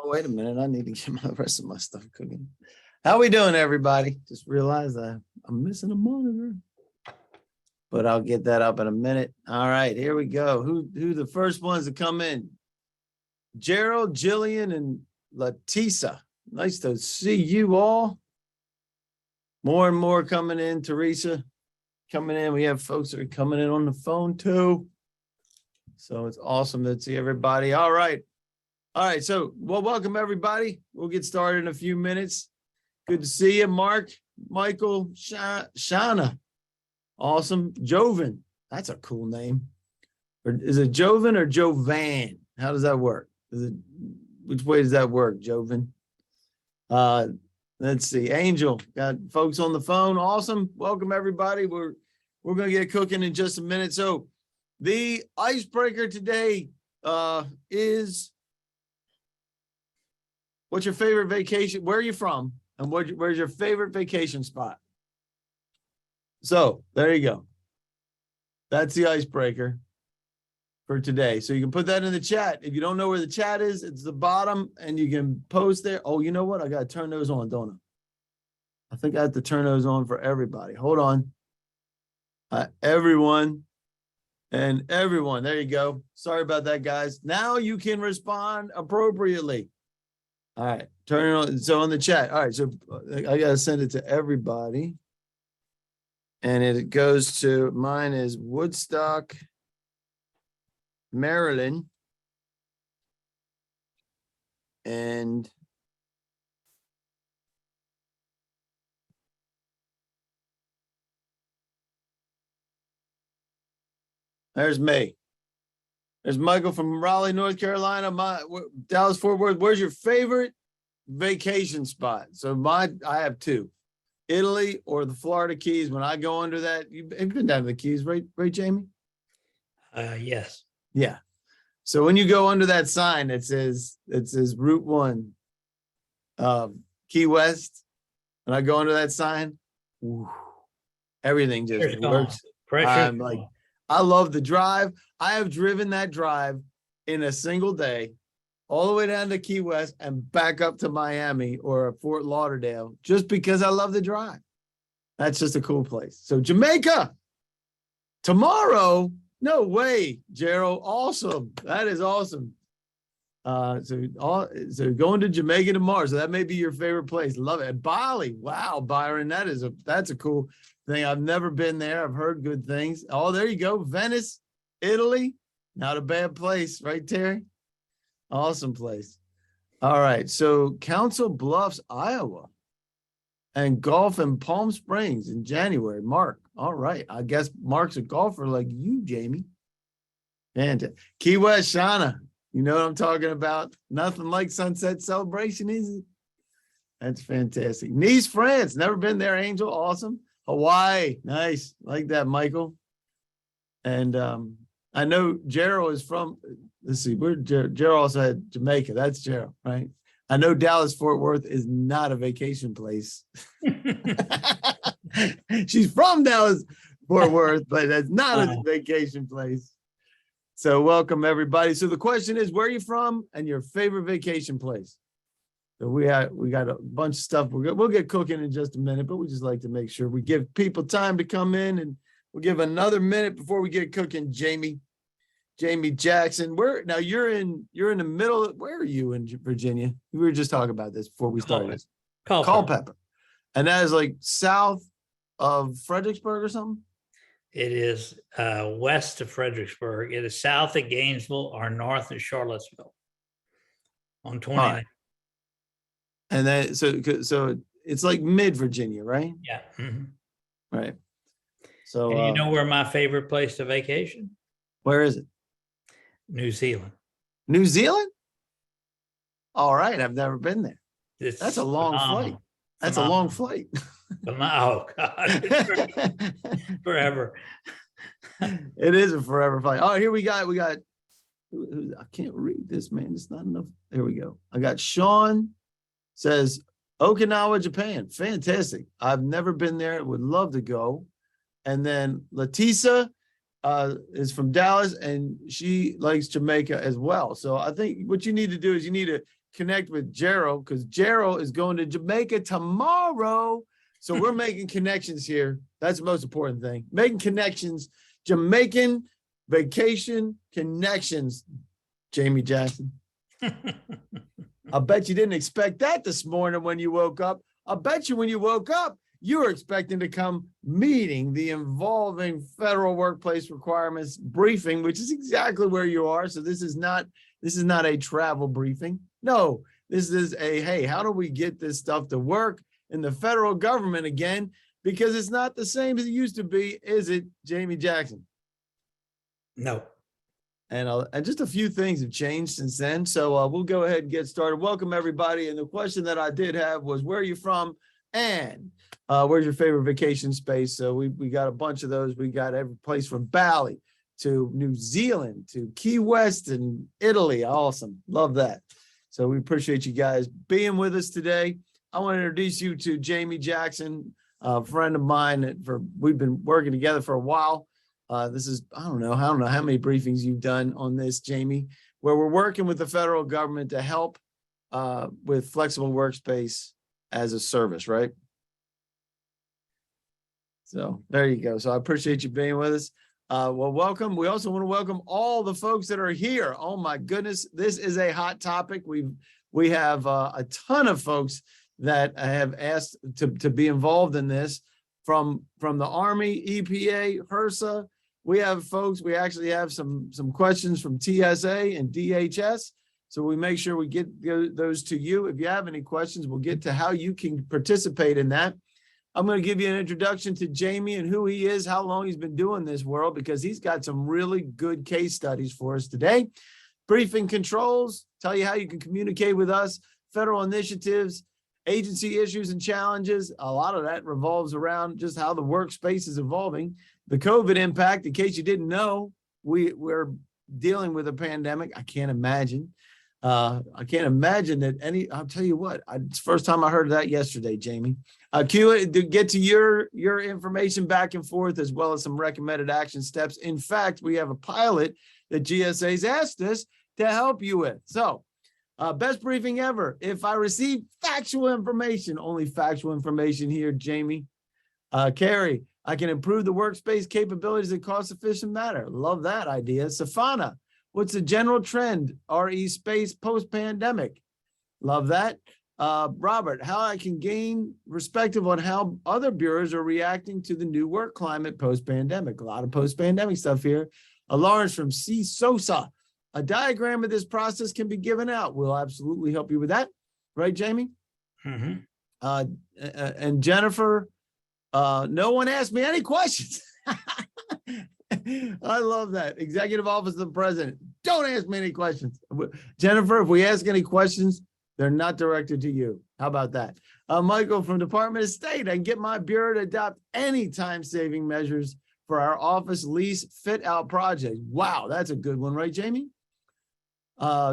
Oh, wait a minute. I need to get my rest of my stuff cooking. How we doing, everybody? Just realized I'm missing a monitor. But I'll get that up in a minute. All right, here we go. Who the first ones to come in? Gerald, Jillian, and Latisa. Nice to see you all. More and more coming in. Teresa coming in. We have folks that are coming in on the phone too. So it's awesome to see everybody. All right. All right. So, well, welcome everybody. We'll get started in a few minutes. Good to see you, Mark, Michael, Shauna. Awesome. Jovan. That's a cool name. Or is it Jovan or Jovan? How does that work? Which way does that work, Jovan? Let's see. Angel, got folks on the phone. Awesome. Welcome everybody. We're gonna get cooking in just a minute. So the icebreaker today is, what's your favorite vacation? Where are you from? And where's your favorite vacation spot? So there you go. That's the icebreaker for today. So you can put that in the chat. If you don't know where the chat is, it's the bottom and you can post there. Oh, you know what? I got to turn those on, don't I? I think I have to turn those on for everybody. Hold on. Everyone and everyone. There you go. Sorry about that, guys. Now you can respond appropriately. All right. Turn it on. So on the chat. All right. So I got to send it to everybody. And it goes to, mine is Woodstock, Maryland. And there's me. There's Michael from Raleigh, North Carolina. Dallas, Fort Worth. Where's your favorite vacation spot? So I have two. Italy or the Florida Keys. When I go under that, you've been down to the Keys, right, Jamie? Yes. Yeah. So when you go under that sign that says Route 1, Key West, and I go under that sign, whew, everything just works. I'm like, I love the drive. I have driven that drive in a single day, all the way down to Key West and back up to Miami or Fort Lauderdale, just because I love the drive. That's just a cool place. So Jamaica, tomorrow, no way, Gerald, awesome. That is awesome. So going to Jamaica tomorrow. So that may be your favorite place. Love it. Bali, wow, Byron, that's a cool thing. I've never been there. I've heard good things. Oh, there you go. Venice, Italy, not a bad place, right, Terry? Awesome place. All right. So Council Bluffs, Iowa, and golf in Palm Springs in January. Mark. All right. I guess Mark's a golfer like you, Jamie. And Key West, Shauna. You know what I'm talking about? Nothing like Sunset Celebration, is it? That's fantastic. Nice, France. Never been there, Angel. Awesome. Hawaii. Nice. Like that, Michael. And I know Gerald is from, let's see, Gerald also had Jamaica. That's Gerald, right? I know Dallas Fort Worth is not a vacation place. She's from Dallas Fort Worth, but that's not a vacation place. So welcome everybody. So the question is, where are you from and your favorite vacation place? So we got a bunch of stuff. We'll get cooking in just a minute, but we just like to make sure we give people time to come in, and we'll give another minute before we get cooking. Jamie Jackson. Now you're in the middle. Where are you in Virginia? We were just talking about this before we started. Culpeper. And that is like south of Fredericksburg or something? It is west of Fredericksburg. It is south of Gainesville or north of Charlottesville on 29. Right. And then so it's like mid Virginia, right? Yeah. Mm-hmm. Right. So and you know where my favorite place to vacation? Where is it? New Zealand. New Zealand? All right. I've never been there. That's a long flight. That's a long flight. Oh, God. Forever. It is a forever flight. Oh, here we got, I can't read this, man. It's not enough. Here we go. I got Sean says, Okinawa, Japan. Fantastic. I've never been there. Would love to go. And then Latisa is from Dallas, and she likes Jamaica as well. So I think what you need to do is you need to connect with Gerald because Gerald is going to Jamaica tomorrow. So we're making connections here. That's the most important thing. Making connections, Jamaican vacation connections, Jamie Jackson. I bet you didn't expect that this morning when you woke up. I bet you when you woke up, you were expecting to come meeting the involving federal workplace requirements briefing, which is exactly where you are. So this is not a travel briefing. No, this is a, hey, how do we get this stuff to work in the federal government again? Because it's not the same as it used to be, is it, Jamie Jackson? No. And just a few things have changed since then. So we'll go ahead and get started. Welcome, everybody. And the question that I did have was, where are you from? And where's your favorite vacation space? So we got a bunch of those. We got every place from Bali to New Zealand to Key West and Italy. Awesome. Love that. So we appreciate you guys being with us today. I want to introduce you to Jamie Jackson, a friend of mine. We've been working together for a while. This is, I don't know how many briefings you've done on this, Jamie, where we're working with the federal government to help with flexible workspace as a service, right? So there you go. So I appreciate you being with us. Well, welcome. We also want to welcome all the folks that are here. Oh my goodness, this is a hot topic. We have a ton of folks that have asked to be involved in this from the Army, EPA, HRSA. We have folks, we actually have some questions from TSA and DHS. So we make sure we get those to you. If you have any questions, we'll get to how you can participate in that. I'm going to give you an introduction to Jamie and who he is, how long he's been doing this world, because he's got some really good case studies for us today. Briefing controls, tell you how you can communicate with us, federal initiatives, agency issues and challenges. A lot of that revolves around just how the workspace is evolving. The COVID impact, in case you didn't know, we're dealing with a pandemic. I can't imagine that I'll tell you what, it's the first time I heard of that yesterday, Jamie. To get to your information back and forth, as well as some recommended action steps. In fact, we have a pilot that GSA's asked us to help you with. So best briefing ever. If I receive factual information, only factual information here, Jamie. Carrie, I can improve the workspace capabilities in cost-efficient manner. Love that idea. Safana, what's the general trend, RE space post-pandemic? Love that. Robert, how I can gain perspective on how other bureaus are reacting to the new work climate post-pandemic. A lot of post-pandemic stuff here. Lawrence from C. Sosa, a diagram of this process can be given out. We'll absolutely help you with that. Right, Jamie? Mm-hmm. And Jennifer, no one asked me any questions. I love that. Executive Office of the President. Don't ask me any questions. Jennifer, if we ask any questions, they're not directed to you. How about that? Michael from Department of State. I can get my bureau to adopt any time-saving measures for our office lease fit-out project. Wow, that's a good one, right, Jamie?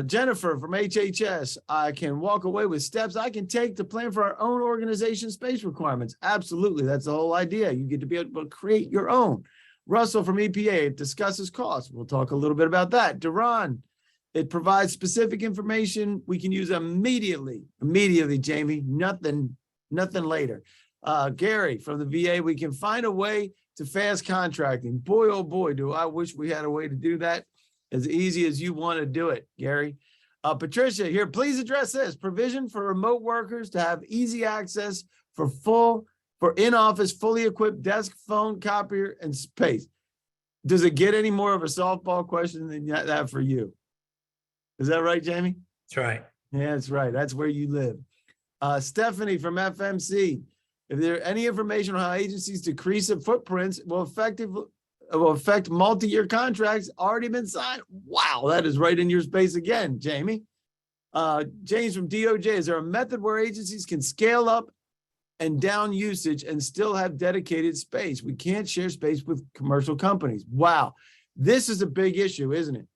Jennifer from HHS. I can walk away with steps I can take to plan for our own organization space requirements. Absolutely, that's the whole idea. You get to be able to create your own. Russell from EPA, it discusses costs. We'll talk a little bit about that. Duran, it provides specific information we can use immediately. Immediately, Jamie, nothing later. Gary from the VA, we can find a way to fast contracting. Boy, oh boy, do I wish we had a way to do that as easy as you want to do it, Gary. Patricia here, please address this. Provision for remote workers to have easy access for in-office, fully equipped desk, phone, copier, and space. Does it get any more of a softball question than that for you? Is that right, Jamie? That's right. Yeah, that's right. That's where you live. Stephanie from FMC. If there any information on how agencies decrease their footprints will affect multi-year contracts already been signed. Wow, that is right in your space again, Jamie. James from DOJ, is there a method where agencies can scale up and down usage and still have dedicated space? We can't share space with commercial companies. Wow, this is a big issue, isn't it?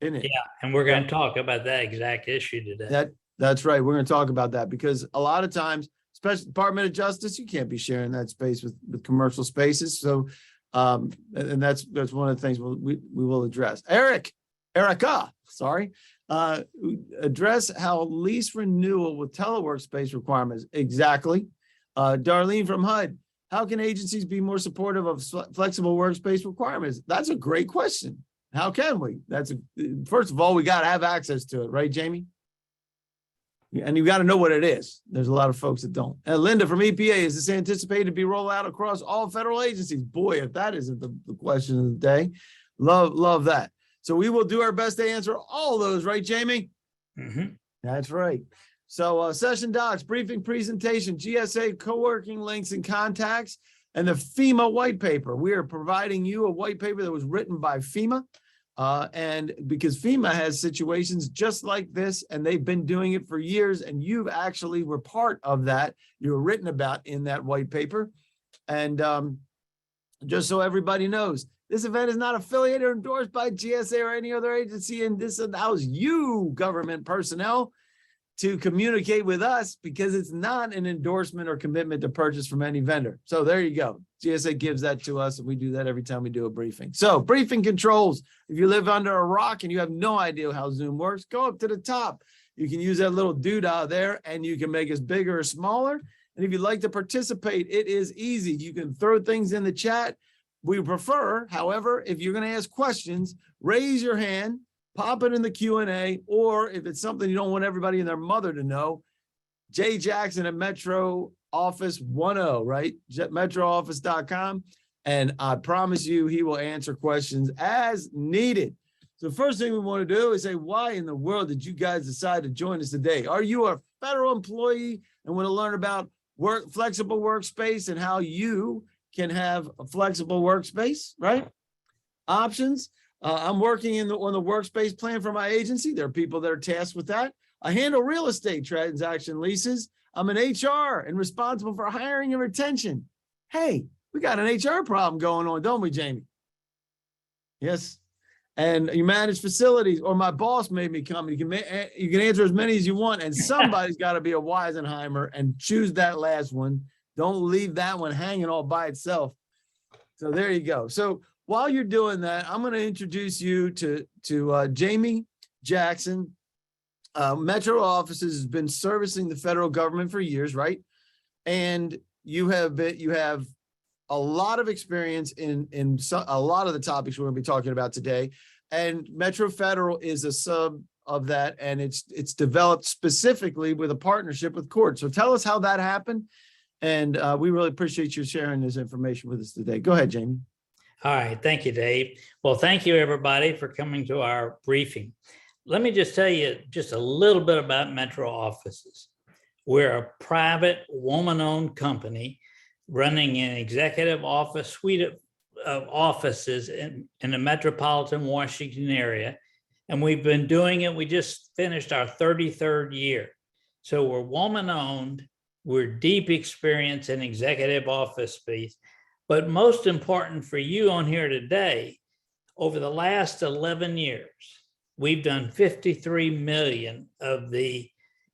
Isn't it? Yeah, and we're going to talk about that exact issue today. That's right. We're going to talk about that because a lot of times, especially Department of Justice, you can't be sharing that space with commercial spaces. So, and that's one of the things we will address. Erica, sorry. Address how lease renewal with telework space requirements. Exactly. Darlene from HUD. How can agencies be more supportive of flexible workspace requirements? That's a great question. How can we? First of all, we got to have access to it, right, Jamie? And you got to know what it is. There's a lot of folks that don't. And Linda from EPA, is this anticipated to be rolled out across all federal agencies? Boy, if that isn't the question of the day, love that. So we will do our best to answer all those, right, Jamie? Mhm. That's right. So session docs, briefing presentation, GSA co-working links and contacts, and the FEMA white paper. We are providing you a white paper that was written by FEMA. And because FEMA has situations just like this, and they've been doing it for years, and you've actually were part of that. You were written about in that white paper. And just so everybody knows, this event is not affiliated or endorsed by GSA or any other agency, and this allows you, government personnel, to communicate with us because it's not an endorsement or commitment to purchase from any vendor. So there you go. GSA gives that to us, and we do that every time we do a briefing. So briefing controls. If you live under a rock and you have no idea how Zoom works, go up to the top. You can use that little doodah there, and you can make us bigger or smaller. And if you'd like to participate, it is easy. You can throw things in the chat. We prefer, however, if you're going to ask questions, raise your hand, pop it in the Q&A, or if it's something you don't want everybody and their mother to know, Jay Jackson at Metro Office 10, right? metrooffice.com. And I promise you, he will answer questions as needed. So the first thing we want to do is say, why in the world did you guys decide to join us today? Are you a federal employee and want to learn about flexible workspace and how you can have a flexible workspace, right? Options. I'm working on the workspace plan for my agency. There are people that are tasked with that. I handle real estate transaction leases. I'm an HR and responsible for hiring and retention. Hey, we got an HR problem going on, don't we, Jamie? Yes. And you manage facilities, or my boss made me come. You can answer as many as you want, and somebody's got to be a Weisenheimer and choose that last one. Don't leave that one hanging all by itself. So there you go. So while you're doing that, I'm going to introduce you to Jamie Jackson. Metro Offices has been servicing the federal government for years, right? And you have a lot of experience in a lot of the topics we're going to be talking about today. And Metro Federal is a sub of that, and it's developed specifically with a partnership with court. So tell us how that happened. And we really appreciate you sharing this information with us today. Go ahead, Jamie. All right. Thank you, Dave. Well, thank you, everybody, for coming to our briefing. Let me just tell you just a little bit about Metro Offices. We're a private, woman-owned company running an executive office suite of offices in the metropolitan Washington area. And we've been doing it. We just finished our 33rd year. So we're woman-owned. We're deep experience in executive office space. But most important for you on here today, over the last 11 years, we've done 53 million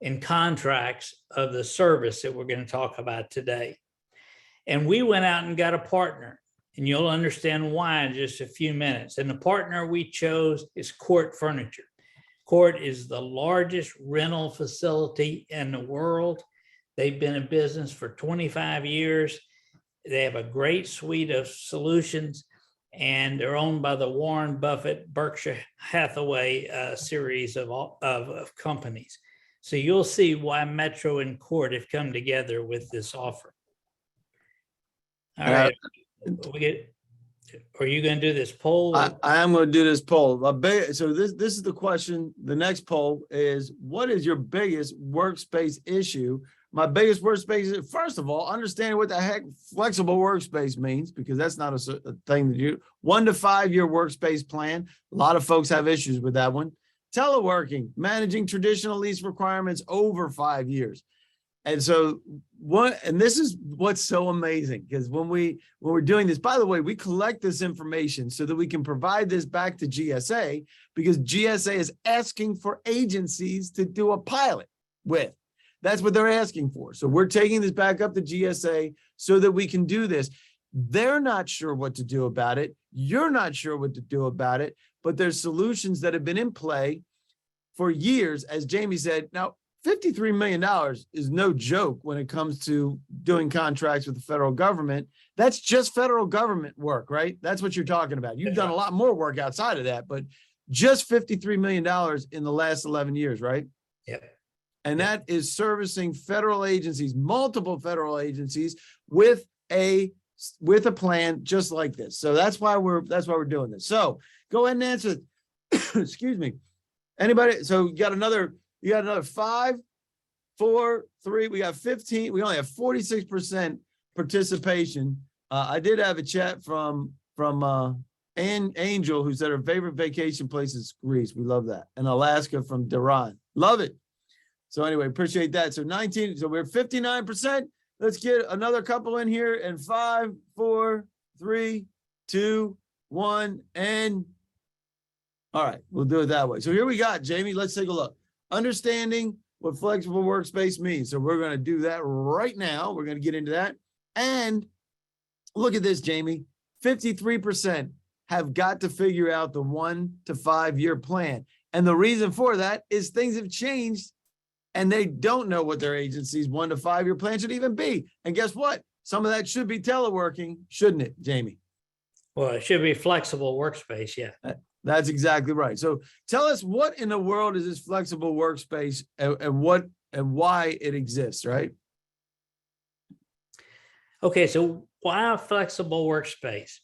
in contracts of the service that we're going to talk about today. And we went out and got a partner, and you'll understand why in just a few minutes. And the partner we chose is Court Furniture. Court is the largest rental facility in the world. They've been in business for 25 years. They have a great suite of solutions, and they're owned by the Warren Buffett, Berkshire Hathaway series of companies. So you'll see why Metro and Court have come together with this offer. All right. Are you going to do this poll? I am going to do this poll. So this is the question. The next poll is, what is your biggest workspace issue? My biggest workspace is, first of all, understanding what the heck flexible workspace means, because that's not a thing that you, 1 to 5 year workspace plan. A lot of folks have issues with that one. Teleworking, managing traditional lease requirements over 5 years. And so and this is what's so amazing, because when we're doing this, by the way, we collect this information so that we can provide this back to GSA, because GSA is asking for agencies to do a pilot with. That's what they're asking for. So we're taking this back up to GSA so that we can do this. They're not sure what to do about it. You're not sure what to do about it, but there's solutions that have been in play for years, as Jamie said. Now, $53 million is no joke when it comes to doing contracts with the federal government. That's just federal government work, right? That's what you're talking about. You've done a lot more work outside of that, but just $53 million in the last 11 years, right? Yep. And that is servicing federal agencies, multiple federal agencies with a plan just like this. So that's why we're doing this. So go ahead and answer. Excuse me. Anybody? So you got another 5, 4, 3. We got 15. We only have 46% participation. I did have a chat from Angel, who said her favorite vacation place is Greece. We love that. And Alaska from Duran. Love it. So anyway, appreciate that. So 19. So we're 59%. Let's get another couple in here. And 5, 4, 3, 2, 1, and all right, we'll do it that way. So here we got, Jamie. Let's take a look. Understanding what flexible workspace means. So we're going to do that right now. We're going to get into that. And look at this, Jamie. 53% have got to figure out the 1 to 5 year plan. And the reason for that is things have changed and they don't know what their agency's 1 to 5 year plan should even be. And guess what? Some of that should be teleworking, shouldn't it, Jamie? Well, it should be flexible workspace. Yeah. That's exactly right. So tell us, what in the world is this flexible workspace and why it exists, right? Okay, so why a flexible workspace?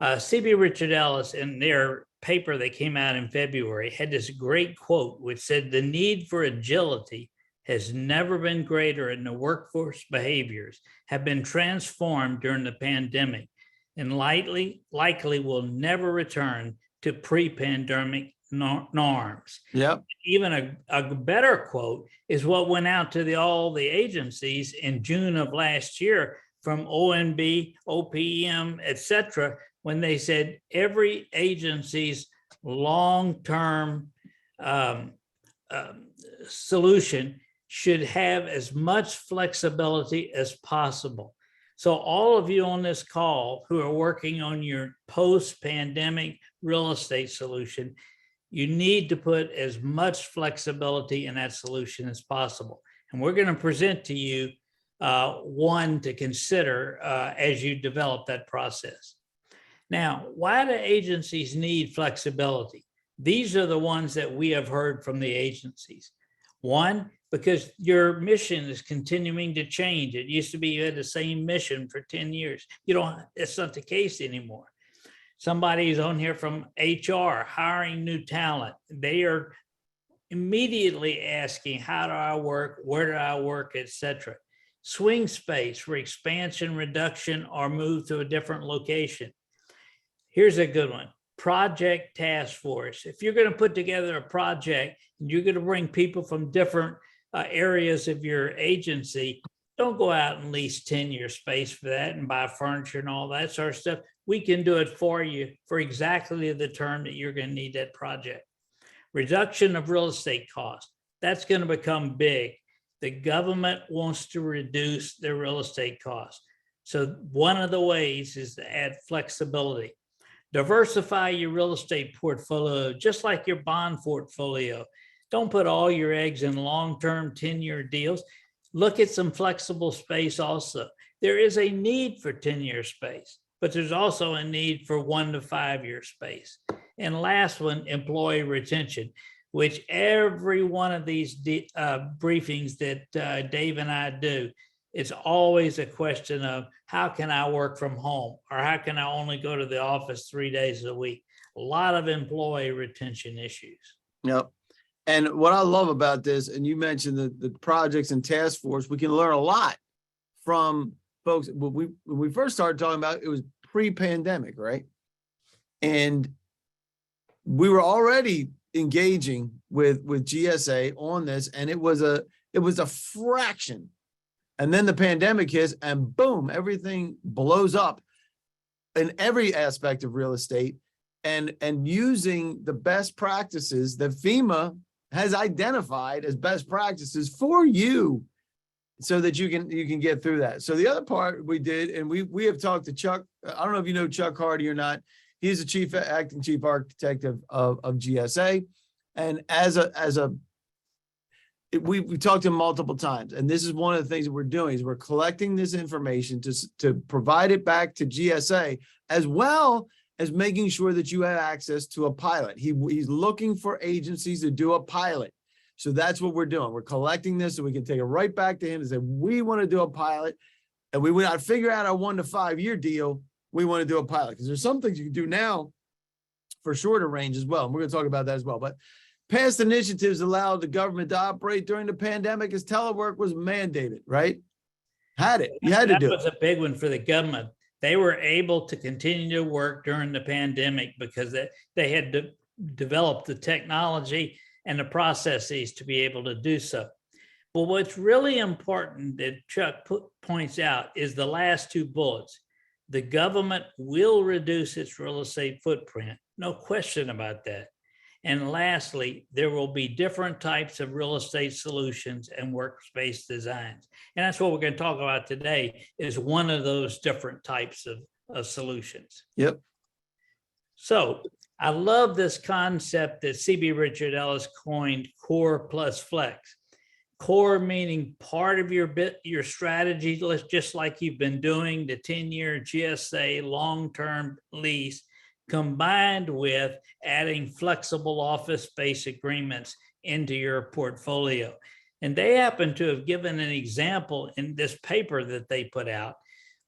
CB Richard Ellis, in their paper that came out in February, had this great quote which said, "The need for agility has never been greater, and the workforce behaviors have been transformed during the pandemic and likely will never return to pre-pandemic norms." Yep. Even a better quote is what went out to all the agencies in June of last year from ONB, OPM, et cetera, when they said every agency's long-term solution should have as much flexibility as possible. So all of you on this call who are working on your post-pandemic real estate solution, you need to put as much flexibility in that solution as possible. And we're going to present to you one to consider as you develop that process. Now, why do agencies need flexibility? These are the ones that we have heard from the agencies. One, because your mission is continuing to change. It used to be you had the same mission for 10 years. It's not the case anymore. Somebody's on here from HR, hiring new talent. They are immediately asking, how do I work? Where do I work, et cetera. Swing space for expansion, reduction, or move to a different location. Here's a good one. Project task force. If you're going to put together a project and you're going to bring people from different areas of your agency, don't go out and lease 10-year space for that and buy furniture and all that sort of stuff. We can do it for you for exactly the term that you're going to need that project. Reduction of real estate costs. That's going to become big. The government wants to reduce their real estate costs. So one of the ways is to add flexibility. Diversify your real estate portfolio, just like your bond portfolio. Don't put all your eggs in long-term 10-year deals. Look at some flexible space also. There is a need for 10-year space, but there's also a need for 1 to 5 year space. And last one, employee retention, which every one of these briefings that Dave and I do, it's always a question of how can I work from home, or how can I only go to the office 3 days a week? A lot of employee retention issues. Yep. And what I love about this, and you mentioned the projects and task force, we can learn a lot from folks. When we first started talking about it was pre-pandemic, right? And we were already engaging with GSA on this, and it was a fraction. And then the pandemic hits, and boom, everything blows up in every aspect of real estate. And using the best practices that FEMA has identified as best practices for you, so that you can get through that. So the other part we did, and we have talked to Chuck. I don't know if you know Chuck Hardy or not. He's the acting chief architect of GSA. And we talked to him multiple times, and this is one of the things that we're doing is we're collecting this information to provide it back to GSA, as well as making sure that you have access to a pilot. He's looking for agencies to do a pilot. So that's what we're doing. We're collecting this so we can take it right back to him and say, we want to do a pilot, and we would not figure out our 1 to 5 year deal. We want to do a pilot because there's some things you can do now for shorter range as well. And we're going to talk about that as well. But past initiatives allowed the government to operate during the pandemic as telework was mandated, right? You had to do it. That was a big one for the government. They were able to continue to work during the pandemic because they had developed the technology and the processes to be able to do so. But what's really important that Chuck points out is the last 2 bullets. The government will reduce its real estate footprint. No question about that. And lastly, there will be different types of real estate solutions and workspace designs. And that's what we're going to talk about today is one of those different types of solutions. Yep. So I love this concept that C.B. Richard Ellis coined, core plus flex. Core meaning part of your strategy, just like you've been doing the 10-year GSA long-term lease, combined with adding flexible office space agreements into your portfolio. And they happen to have given an example in this paper that they put out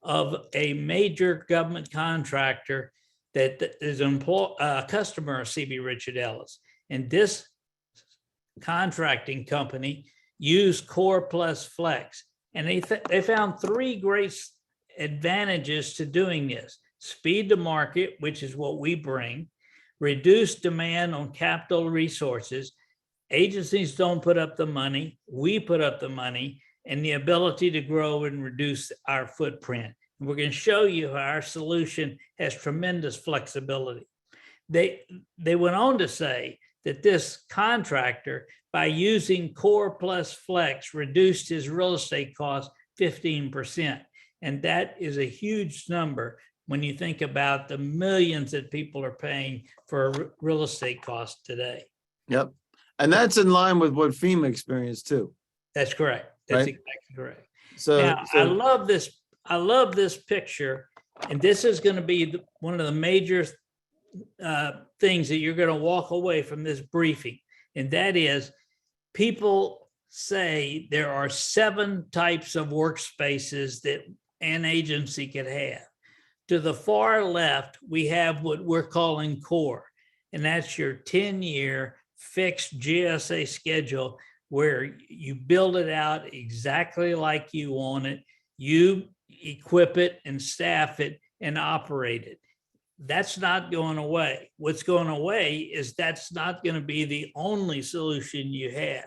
of a major government contractor that is a customer of C.B. Richard Ellis. And this contracting company used Core plus Flex. And they found 3 great advantages to doing this. Speed to market, which is what we bring, reduced demand on capital resources. Agencies don't put up the money, we put up the money, and the ability to grow and reduce our footprint. And we're going to show you how our solution has tremendous flexibility. They went on to say that this contractor, by using Core plus Flex, reduced his real estate costs 15%. And that is a huge number when you think about the millions that people are paying for real estate costs today. Yep. And that's in line with what Fema experienced too. That's correct. That's right? exactly correct. So I love this picture, and this is going to be one of the major things that you're going to walk away from this briefing. And that is, people say there are 7 types of workspaces that an agency could have. To the far left, we have what we're calling core, and that's your 10-year fixed GSA schedule where you build it out exactly like you want it, you equip it and staff it and operate it. That's not going away. What's going away is that's not going to be the only solution you have.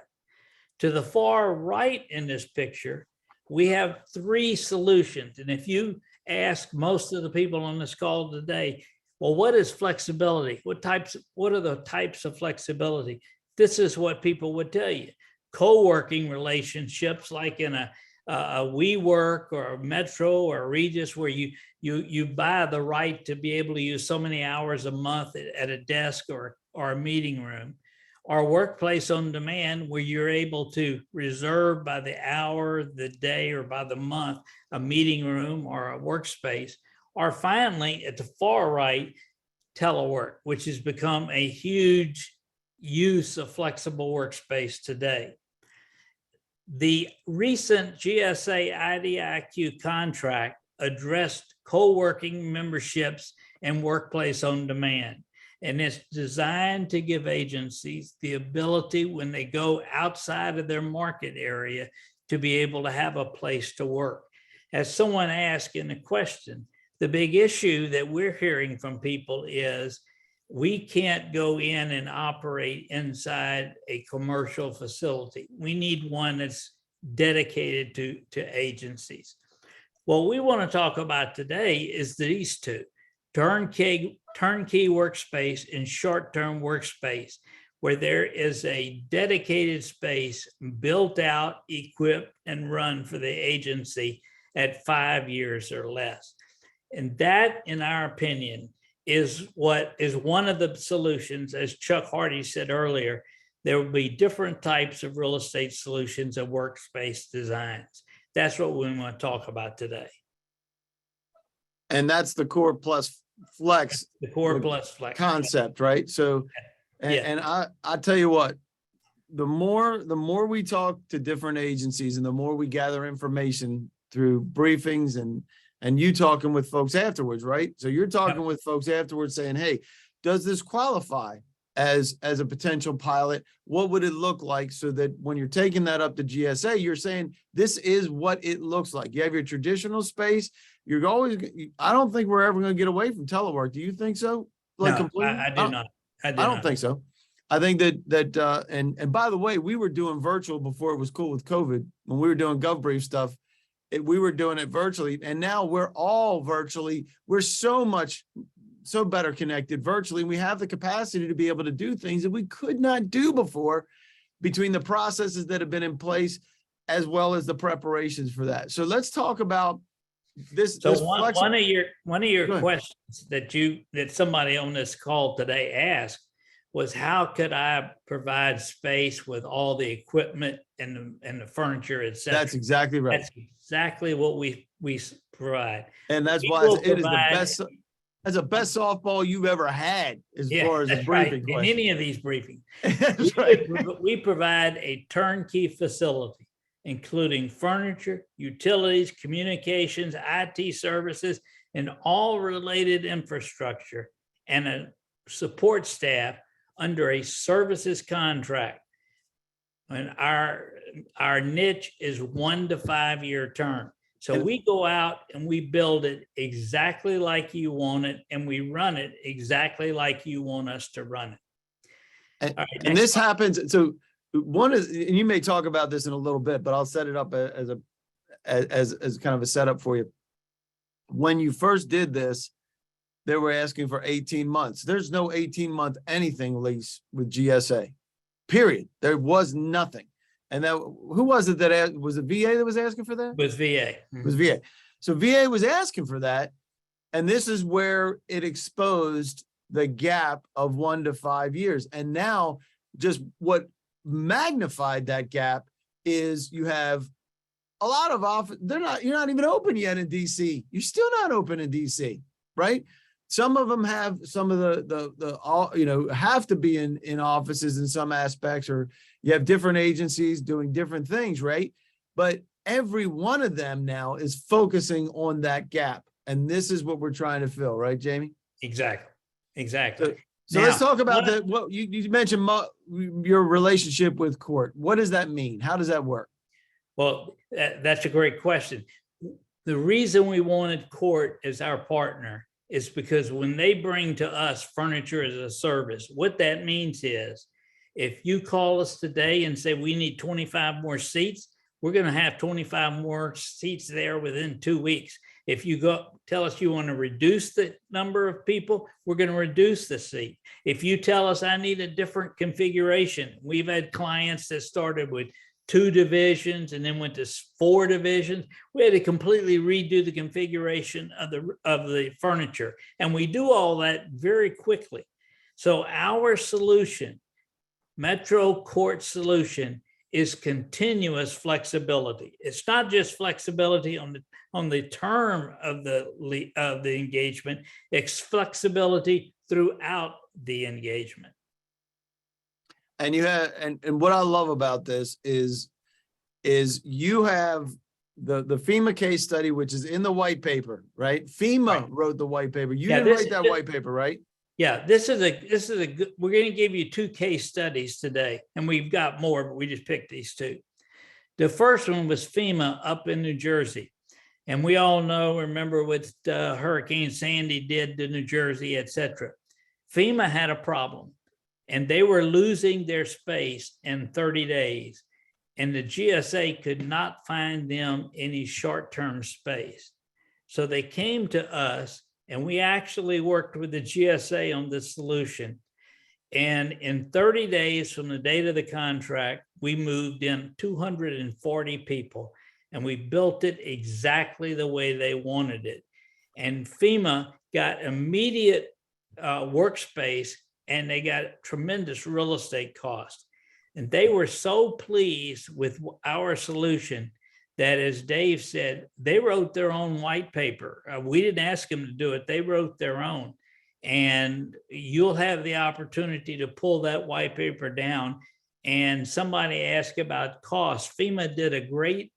To the far right in this picture, we have 3 solutions. And if you ask most of the people on this call today, well, what is flexibility? What are the types of flexibility? This is what people would tell you. Co-working relationships like in a WeWork or a Metro or a Regis, where you buy the right to be able to use so many hours a month at a desk or a meeting room, or workplace on demand, where you're able to reserve by the hour, the day, or by the month a meeting room or a workspace. Or finally, at the far right, telework, which has become a huge use of flexible workspace today. The recent GSA IDIQ contract addressed co-working memberships and workplace on demand. And it's designed to give agencies the ability, when they go outside of their market area, to be able to have a place to work. As someone asked in the question, the big issue that we're hearing from people is we can't go in and operate inside a commercial facility. We need one that's dedicated to agencies. What we want to talk about today is these 2, turnkey workspace and short-term workspace, where there is a dedicated space built out, equipped, and run for the agency at 5 years or less. And that, in our opinion, is what is one of the solutions, as Chuck Hardy said earlier, there will be different types of real estate solutions and workspace designs. That's what we want to talk about today. And that's the core plus flex. The core plus flex concept, right? So, Yeah. and I tell you what, the more we talk to different agencies and the more we gather information through briefings and you talking with folks afterwards, right? So you're talking with folks afterwards saying, hey, does this qualify as a potential pilot? What would it look like? So that when you're taking that up to GSA, you're saying this is what it looks like. You have your traditional space. You're always, I don't think we're ever going to get away from telework. Do you think so? Like No, completely? I do not. I don't think so. I think that and by the way, we were doing virtual before it was cool with COVID. When we were doing GovBrief stuff, we were doing it virtually, and now we're all virtually. We're so better connected virtually. We have the capacity to be able to do things that we could not do before, between the processes that have been in place as well as the preparations for that. So let's talk about this. So this one of your Go ahead. questions that somebody on this call today asked was, how could I provide space with all the equipment and the furniture, et cetera? That's exactly right. That's exactly what we provide. And that's We why will it is the provide- best. That's the best softball you've ever had as far as a that's right. briefing In question. any of these briefings. That's right. We provide a turnkey facility, including furniture, utilities, communications, IT services, and all related infrastructure, and a support staff under a services contract. And our niche is 1 to 5 year term. So And- we go out and we build it exactly like you want it, and we run it exactly like you want us to run it. And, All right, and next this slide. happens. So one is, and you may talk about this in a little bit, but I'll set it up as kind of a setup for you. When you first did this, they were asking for 18 months. There's no 18-month anything lease with GSA, period. There was nothing. And that, who was it that was it VA that was asking for that? With VA. It was VA. So VA was asking for that. And this is where it exposed the gap of 1 to 5 years. And now just what magnified that gap is you have a lot of office. You're not even open yet in DC. You're still not open in DC, right? Some of them have some of the all, have to be in offices in some aspects, or you have different agencies doing different things, right? But every one of them now is focusing on that gap. And this is what we're trying to fill, right, Jamie? Exactly. So let's talk about what you mentioned, your relationship with court. What does that mean? How does that work? Well, that's a great question. The reason we wanted court as our partner is because when they bring to us furniture as a service, what that means is, if you call us today and say we need 25 more seats, we're going to have 25 more seats there within 2 weeks. If you tell us you want to reduce the number of people, we're going to reduce the seat. If you tell us I need a different configuration, we've had clients that started with 2 divisions and then went to 4 divisions. We had to completely redo the configuration of the furniture, and we do all that very quickly. So our solution, Metro Court solution, is continuous flexibility. It's not just flexibility on the term of the engagement. It's flexibility throughout the engagement. And you have, and what I love about this is you have the FEMA case study, which is in the white paper, right? FEMA wrote the white paper. You didn't write that white paper, right? Yeah, this is a good, we're going to give you 2 case studies today, and we've got more, but we just picked these 2. The first one was FEMA up in New Jersey. And we all remember what Hurricane Sandy did to New Jersey, et cetera. FEMA had a problem, and they were losing their space in 30 days. And the GSA could not find them any short-term space. So they came to us, and we actually worked with the GSA on this solution. And in 30 days from the date of the contract, we moved in 240 people, and we built it exactly the way they wanted it. And FEMA got immediate workspace, and they got tremendous real estate cost. And they were so pleased with our solution that, as Dave said, they wrote their own white paper. We didn't ask them to do it. They wrote their own. And you'll have the opportunity to pull that white paper down. And somebody asked about cost. FEMA did a great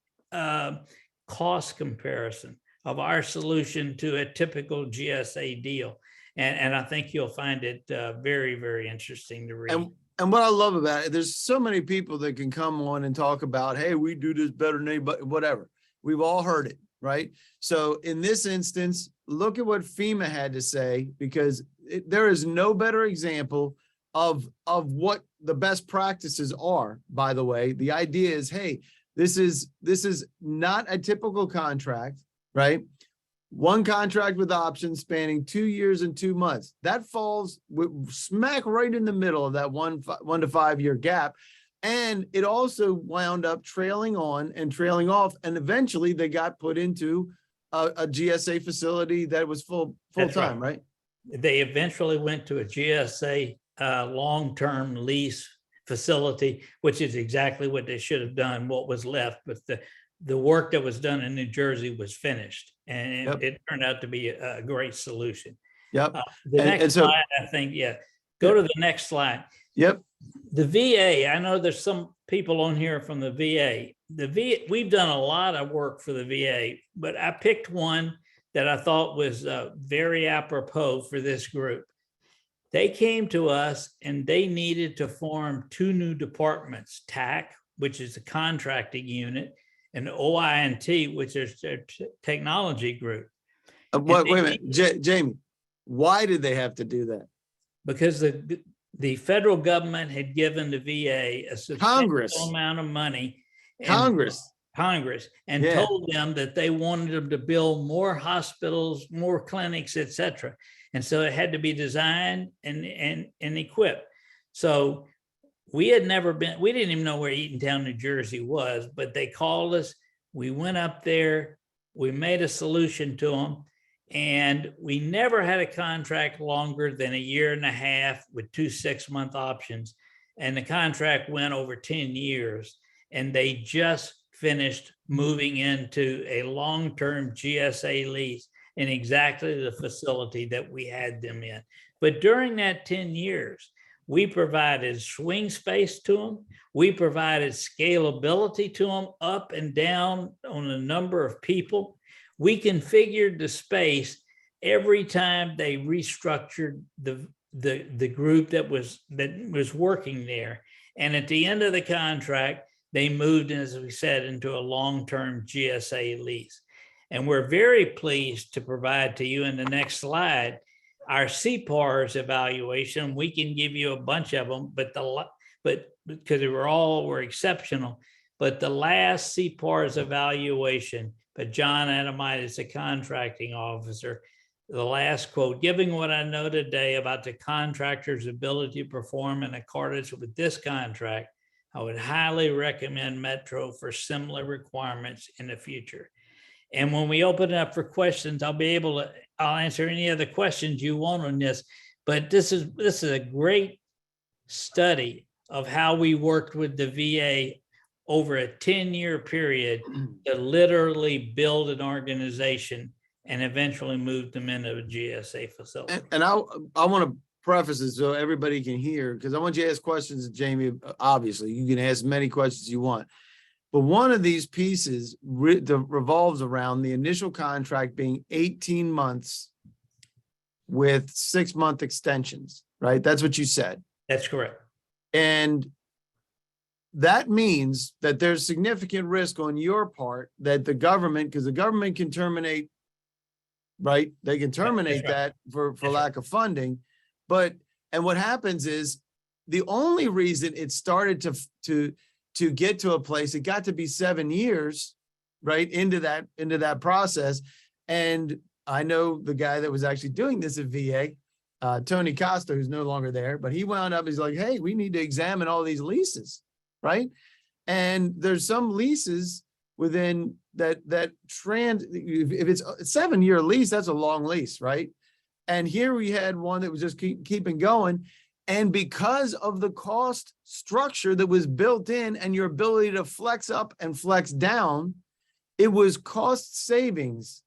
cost comparison of our solution to a typical GSA deal. And I think you'll find it very, very interesting to read. And what I love about it, there's so many people that can come on and talk about, hey, we do this better than anybody, whatever. We've all heard it, right? So in this instance, look at what FEMA had to say, because there is no better example of what the best practices are, by the way. The idea is, hey, this is not a typical contract, right? One contract with options spanning 2 years and 2 months. That falls smack right in the middle of that 1 to 5 year gap. And it also wound up trailing on and trailing off. And eventually they got put into a GSA facility that was full time, right? They eventually went to a GSA long-term lease facility, which is exactly what they should have done, what was left. But the work that was done in New Jersey was finished, and it turned out to be a great solution. Yep. The next slide, I think, go to the next slide. Yep. The VA, I know there's some people on here from the VA. We've done a lot of work for the VA, but I picked one that I thought was very apropos for this group. They came to us and they needed to form 2 new departments, TAC, which is the contracting unit, and OINT, which is their technology group. Wait a minute, Jamie, why did they have to do that? Because the federal government had given the VA a substantial amount of money. Congress, and told them that they wanted them to build more hospitals, more clinics, etc. And so it had to be designed and equipped. So we didn't even know where Eatontown, New Jersey was, but they called us. We went up there, we made a solution to them, and we never had a contract longer than 1.5 years with 2 6-month options. And the contract went over 10 years, and they just finished moving into a long-term GSA lease in exactly the facility that we had them in. But during that 10 years, we provided swing space to them. We provided scalability to them up and down on a number of people. We configured the space every time they restructured the group that was working there. And at the end of the contract, they moved, as we said, into a long-term GSA lease. And we're very pleased to provide to you in the next slide our CPARS evaluation. We can give you a bunch of them, but because they were exceptional. But the last CPARS evaluation, but John Adamite, the contracting officer, the last quote, "Given what I know today about the contractor's ability to perform in accordance with this contract, I would highly recommend Metro for similar requirements in the future." And when we open it up for questions, I'll answer any other questions you want on this. But this is a great study of how we worked with the VA over a 10-year period to literally build an organization and eventually move them into a GSA facility. And I want to preface it so everybody can hear, because I want you to ask questions of Jamie. Obviously, you can ask many questions you want. But one of these pieces revolves around the initial contract being 18 months with 6-month extensions, right? That's what you said. That's correct. And that means that there's significant risk on your part that the government, because the government can terminate, right? They can terminate that for lack of funding. And what happens is the only reason it started to get to a place, it got to be 7 years, right, into that process. And I know the guy that was actually doing this at VA, Tony Costa, who's no longer there, but he wound up, he's like, hey, we need to examine all these leases, right? And there's some leases within that if it's a 7-year lease, that's a long lease, right? And here we had one that was just keeping going. And because of the cost structure that was built in and your ability to flex up and flex down, it was cost savings.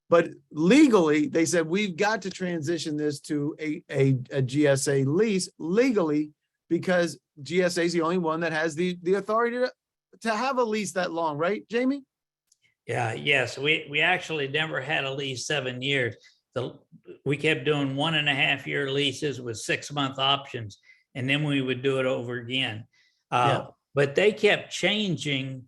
But legally, they said, we've got to transition this to a GSA lease legally, because GSA is the only one that has the authority to have a lease that long, right, Jamie? Yeah, yes, we actually never had a lease 7 years. We kept doing 1.5 year leases with 6-month options, and then we would do it over again. But they kept changing.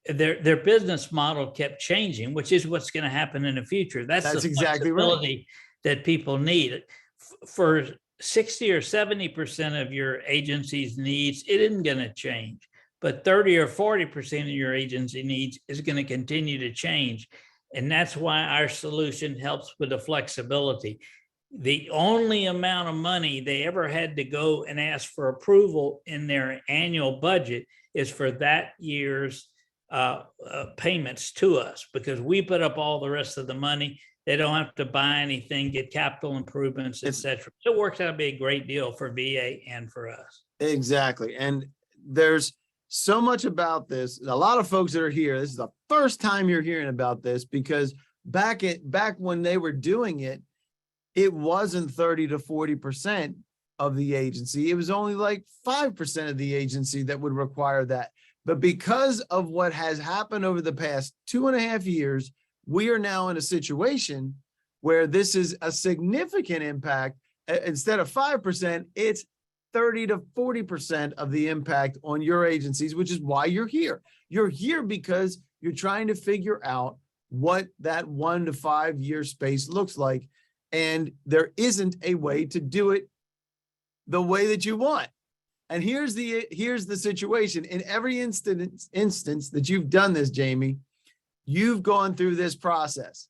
Their business model kept changing, which is what's going to happen in the future. That's the exactly flexibility that people need. For 60 or 70% of your agency's needs, it isn't going to change. But 30 or 40% of your agency needs is going to continue to change. And that's why our solution helps with the flexibility. The only amount of money they ever had to go and ask for approval in their annual budget is for that year's payments to us, because we put up all the rest of the money. They don't have to buy anything, get capital improvements, etc. So it works out to be a great deal for VA and for us. Exactly. And there's so much about this. A lot of folks that are here, this is the first time you're hearing about this, because back when they were doing it, it wasn't 30 to 40% of the agency. It was only like 5% of the agency that would require that. But because of what has happened over the past 2.5 years, we are now in a situation where this is a significant impact. Instead of 5%, it's 30 to 40% of the impact on your agencies, which is why you're here. You're here because you're trying to figure out what that 1 to 5 year space looks like. And there isn't a way to do it the way that you want. And here's the situation. In every instance that you've done this, Jamie, you've gone through this process.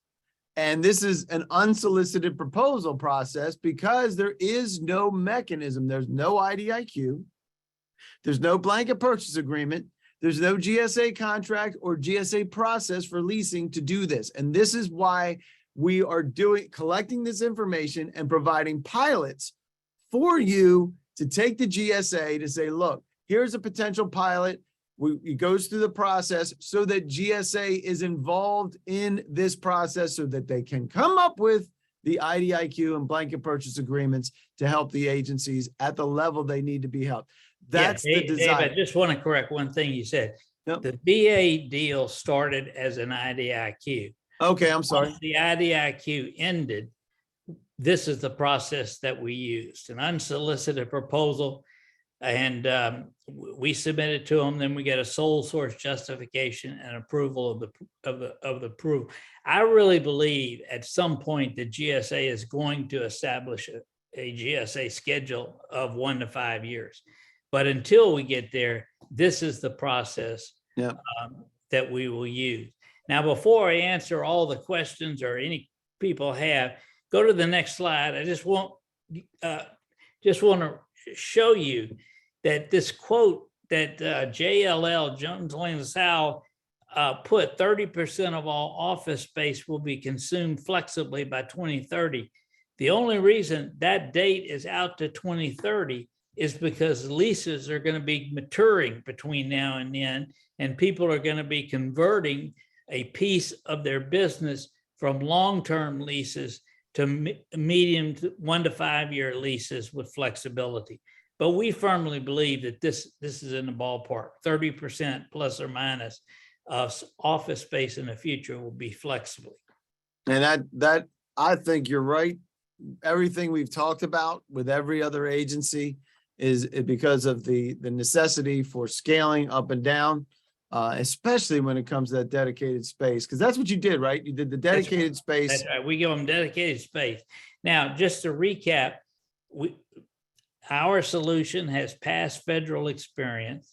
And this is an unsolicited proposal process because there is no mechanism. There's no IDIQ. There's no blanket purchase agreement. There's no GSA contract or GSA process for leasing to do this. And this is why we are collecting this information and providing pilots for you to take the GSA to say, look, here's a potential pilot. It goes through the process so that GSA is involved in this process so that they can come up with the IDIQ and blanket purchase agreements to help the agencies at the level they need to be helped. That's the design. Dave, I just want to correct one thing you said. Yep. The VA deal started as an IDIQ. Okay, I'm sorry. Once the IDIQ ended, this is the process that we used, an unsolicited proposal. And we submitted to them. Then we get a sole source justification and approval of the approval. I really believe at some point the GSA is going to establish a GSA schedule of 1 to 5 years. But until we get there, this is the process that we will use. Now, before I answer all the questions or any people have, go to the next slide. I just want to show you that this quote that JLL, Jones Lang LaSalle, put 30% of all office space will be consumed flexibly by 2030. The only reason that date is out to 2030 is because leases are going to be maturing between now and then, and people are going to be converting a piece of their business from long-term leases to medium to 1 to 5 year leases with flexibility. But we firmly believe that this is in the ballpark. 30% plus or minus of office space in the future will be flexible. And that I think you're right. Everything we've talked about with every other agency is because of the necessity for scaling up and down, especially when it comes to that dedicated space. Because that's what you did, right? You did the dedicated space. That's right. We give them dedicated space. Now, just to recap, our solution has past federal experience.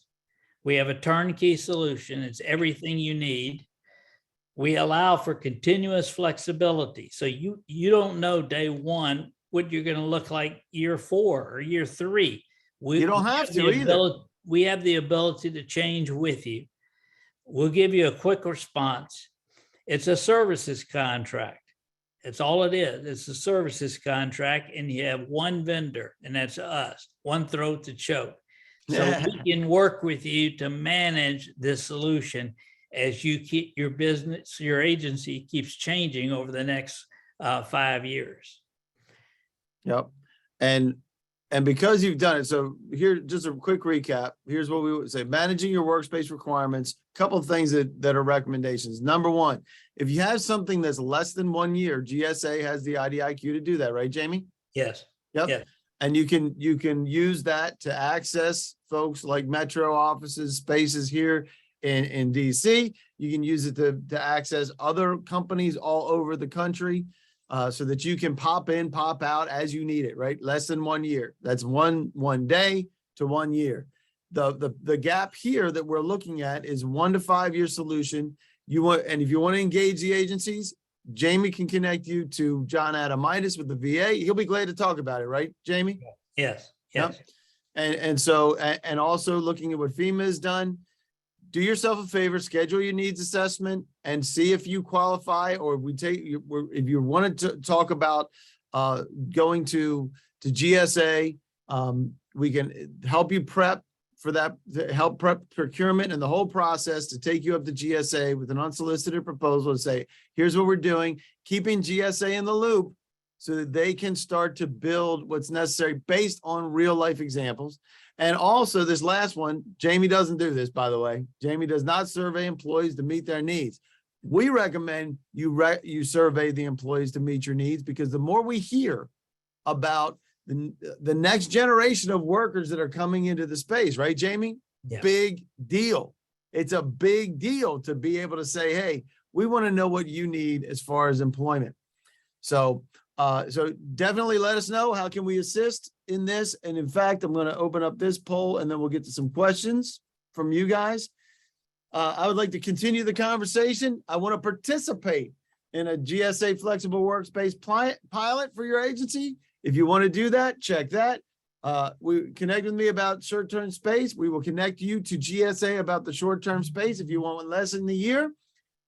We have a turnkey solution. It's everything you need. We allow for continuous flexibility. So you don't know day one what you're going to look like year 4 or year 3. You don't have to either. We have the ability to change with you. We'll give you a quick response. It's a services contract. That's all it is. It's a services contract, and you have one vendor, and that's us, one throat to choke. So we can work with you to manage this solution as you keep your business, your agency keeps changing over the next 5 years. Yep. And because you've done it, so here, just a quick recap. Here's what we would say: managing your workspace requirements. Couple of things that are recommendations. Number one, if you have something that's less than 1 year, GSA has the IDIQ to do that, right, Jamie? Yes. Yep. Yes. And you can use that to access folks like Metro offices, spaces here in DC. You can use it to access other companies all over the country. So that you can pop in, pop out as you need it, right? Less than 1 year. That's one day to 1 year. The gap here that we're looking at is 1 to 5 year solution. And if you want to engage the agencies, Jamie can connect you to John Adamitis with the VA. He'll be glad to talk about it, right, Jamie? Yes. Yes. Yep. And also looking at what Fema has done. Do yourself a favor, schedule your needs assessment and see if you qualify, or if you wanted to talk about going to GSA, we can help you prep for that, help prep procurement and the whole process to take you up to GSA with an unsolicited proposal to say, here's what we're doing, keeping GSA in the loop so that they can start to build what's necessary based on real life examples. And also this last one, Jamie doesn't do this, by the way. Jamie does not survey employees to meet their needs. We recommend you survey the employees to meet your needs, because the more we hear about the next generation of workers that are coming into the space, right, Jamie? Yeah. Big deal. It's a big deal to be able to say, hey, we want to know what you need as far as employment. So definitely let us know, how can we assist in this? And in fact, I'm going to open up this poll and then we'll get to some questions from you guys. I would like to continue the conversation. I want to participate in a GSA Flexible Workspace pilot for your agency. If you want to do that, check that. Connect with me about short-term space. We will connect you to GSA about the short-term space. If you want one less in the year,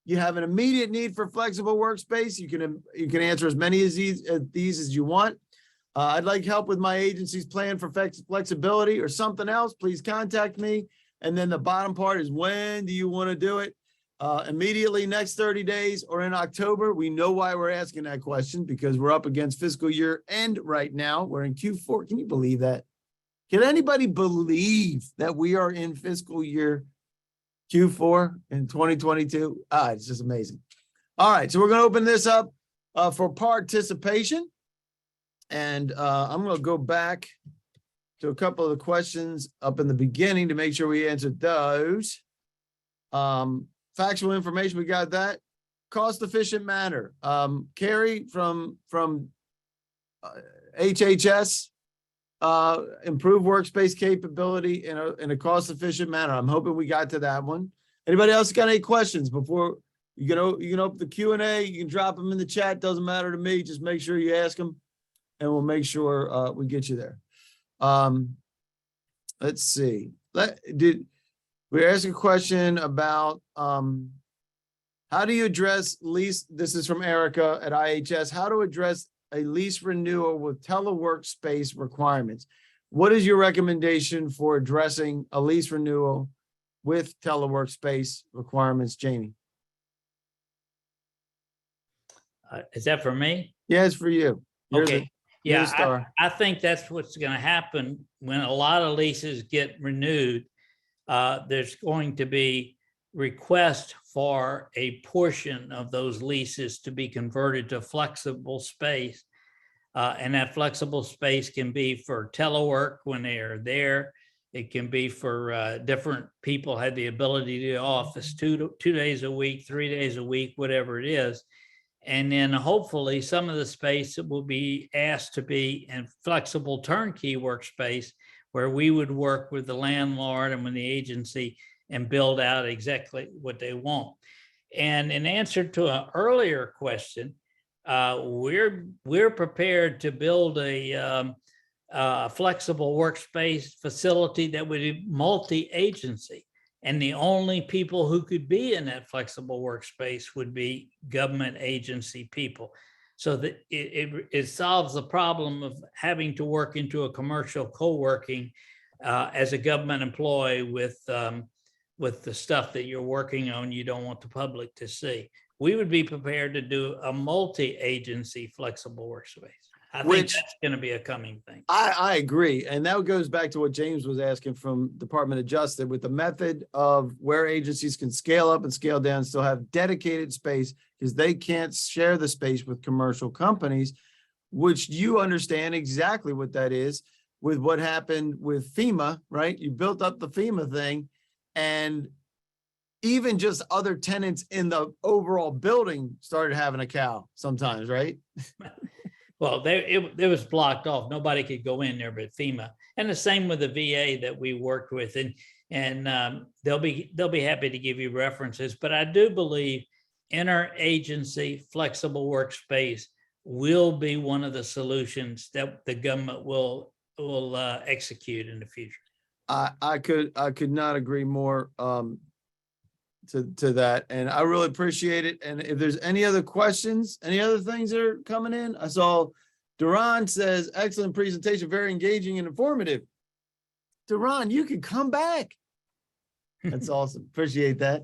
you have an immediate need for flexible workspace, you can answer as many of these as you want. I'd like help with my agency's plan for flexibility or something else, please contact me. And then the bottom part is, when do you want to do it? Immediately, next 30 days, or in October? We know why we're asking that question, because we're up against fiscal year end right now. We're in Q4. Can you believe that? Can anybody believe that we are in fiscal year Q4 in 2022? It's just amazing. All right, so we're going to open this up for participation. And I'm going to go back to a couple of the questions up in the beginning to make sure we answered those. Factual information, we got that. Cost efficient manner. Carrie from HHS, improve workspace capability in a cost efficient manner. I'm hoping we got to that one. Anybody else got any questions before you can open the Q&A? You can drop them in the chat. Doesn't matter to me. Just make sure you ask them and we'll make sure we get you there. Let's see. We asked a question about how do you address lease? This is from Erica at IHS. How to address a lease renewal with telework space requirements. What is your recommendation for addressing a lease renewal with telework space requirements, Jamie? Is that for me? Yeah, it's for you. Okay. Yeah, I think that's what's going to happen when a lot of leases get renewed. There's going to be requests for a portion of those leases to be converted to flexible space. And that flexible space can be for telework when they are there. It can be for different people have the ability to office two days a week, 3 days a week, whatever it is. And then hopefully some of the space will be asked to be in flexible turnkey workspace, where we would work with the landlord and with the agency and build out exactly what they want. And in answer to an earlier question, we're prepared to build a flexible workspace facility that would be multi-agency. And the only people who could be in that flexible workspace would be government agency people. so that it solves the problem of having to work into a commercial co-working as a government employee with the stuff that you're working on, you don't want the public to see. We would be prepared to do a multi-agency flexible workspace. I think that's going to be a coming thing. I agree. And that goes back to what James was asking from Department of Justice with the method of where agencies can scale up and scale down, still have dedicated space because they can't share the space with commercial companies, which you understand exactly what that is with what happened with Fema, right? You built up the Fema thing, and even just other tenants in the overall building started having a cow sometimes, right? Well, it was blocked off. Nobody could go in there but FEMA. And the same with the VA that we worked with. And they'll be happy to give you references. But I do believe interagency flexible workspace will be one of the solutions that the government will execute in the future. I could not agree more to that. And I really appreciate it. And if there's any other questions, any other things that are coming in, I saw Duran says, excellent presentation, very engaging and informative. Duran, you can come back. That's awesome. Appreciate that.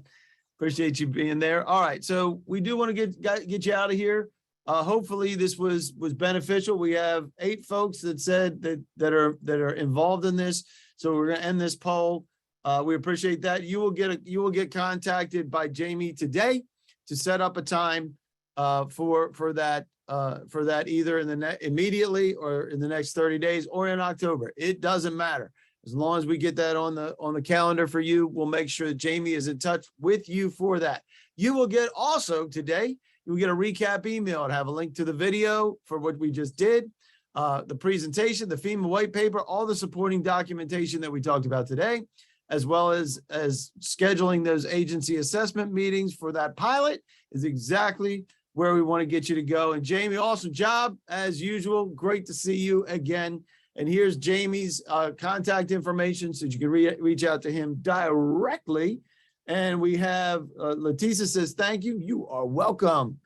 Appreciate you being there. All right. So we do want to get you out of here. Hopefully this was beneficial. We have 8 folks that said that are involved in this. So we're going to end this poll. We appreciate that. You will get contacted by Jamie today to set up a time for that either immediately or in the next 30 days or in October. It doesn't matter. As long as we get that on the calendar for you, we'll make sure that Jamie is in touch with you for that. You will get also today, you will get a recap email and have a link to the video for what we just did, the presentation, the FEMA white paper, all the supporting documentation that we talked about today, as well as scheduling those agency assessment meetings for that pilot is exactly where we want to get you to go. And Jamie, awesome job as usual. Great to see you again. And here's Jamie's contact information so you can reach out to him directly. And we have Leticia says, thank you. You are welcome.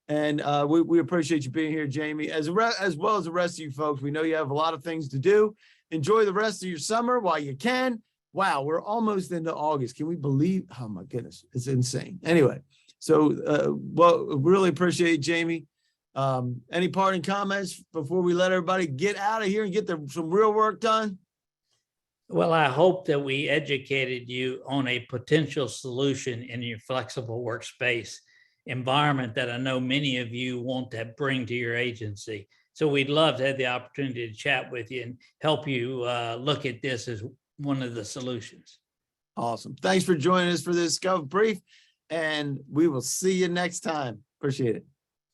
And we appreciate you being here, Jamie, as well as the rest of you folks. We know you have a lot of things to do. Enjoy the rest of your summer while you can. Wow, we're almost into August. Can we believe? Oh my goodness, it's insane. Anyway, so well, really appreciate Jamie. Any parting comments before we let everybody get out of here and get some real work done? Well, I hope that we educated you on a potential solution in your flexible workspace environment that I know many of you want to bring to your agency. So we'd love to have the opportunity to chat with you and help you look at this as one of the solutions. Awesome. Thanks for joining us for this GovBrief, and we will see you next time. Appreciate it.